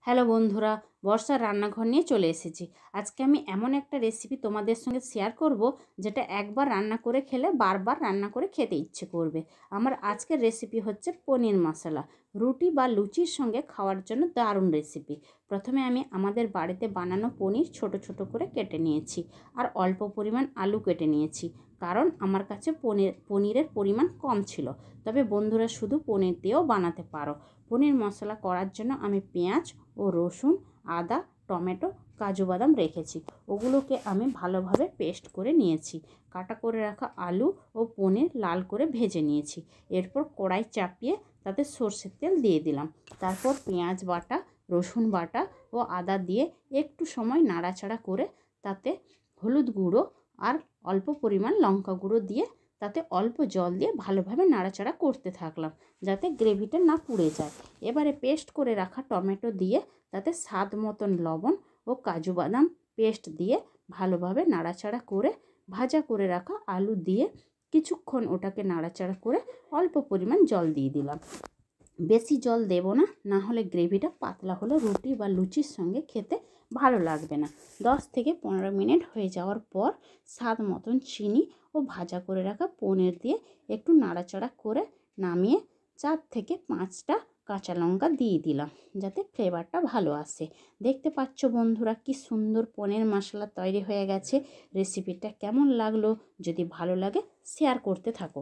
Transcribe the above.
Hello বন্ধুরা, বর্ষার রান্নাঘর নিয়ে চলে এসেছি। আজকে আমি এমন একটা রেসিপি তোমাদের সঙ্গে শেয়ার করব, যেটা একবার রান্না করে খেলে বারবার রান্না করে খেতে ইচ্ছে করবে। আমার আজকের রেসিপি হচ্ছে পনির মশলা। রুটি বা লুচির সঙ্গে খাওয়ার জন্য দারুণ রেসিপি। প্রথমে আমি আমাদের বাড়িতে বানানো পনির ছোট ছোট করে কেটে নিয়েছি, আর অল্প পরিমাণ আলু কেটে নিয়েছি, কারণ আমার কাছে পনিরের পরিমাণ কম ছিল। তবে বন্ধুরা শুধু পনির দিয়েও বানাতে পারো। পনির মশলা করার জন্য আমি পেঁয়াজ ও রসুন, আদা, টমেটো, কাজু বাদাম রেখেছি। ওগুলোকে আমি ভালোভাবে পেস্ট করে নিয়েছি। কাটা করে রাখা আলু ও পনির লাল করে ভেজে নিয়েছি। এরপর কড়াই চাপিয়ে তাতে সর্ষের তেল দিয়ে দিলাম। তারপর পেঁয়াজ বাটা, রসুন বাটা ও আদা দিয়ে একটু সময় নাড়াচাড়া করে তাতে হলুদ গুঁড়ো আর অল্প পরিমাণ লঙ্কা গুঁড়ো দিয়ে তাতে অল্প জল দিয়ে ভালোভাবে নাড়াচাড়া করতে থাকলাম, যাতে গ্রেভিটা না পুড়ে যায়। এবারে পেস্ট করে রাখা টমেটো দিয়ে তাতে স্বাদ মতন লবণ ও কাজু বাদাম পেস্ট দিয়ে ভালোভাবে নাড়াচাড়া করে ভাজা করে রাখা আলু দিয়ে কিছুক্ষণ ওটাকে নাড়াচাড়া করে অল্প পরিমাণ জল দিয়ে দিলাম। বেশি জল দেব না, না হলে গ্রেভিটা পাতলা হলে রুটি বা লুচির সঙ্গে খেতে ভালো লাগবে না। 10 থেকে 15 মিনিট হয়ে যাওয়ার পর স্বাদ মতন চিনি ও ভাজা করে রাখা পনির দিয়ে একটু নাড়াচাড়া করে নামিয়ে 4 থেকে 5টা কাঁচা লঙ্কা দিয়ে দিলাম, যাতে ফ্লেভারটা ভালো আসে। দেখতে পাচ্ছ বন্ধুরা, কি সুন্দর পনির মশলা তৈরি হয়ে গেছে। রেসিপিটা কেমন লাগলো? যদি ভালো লাগে শেয়ার করতে থাকো।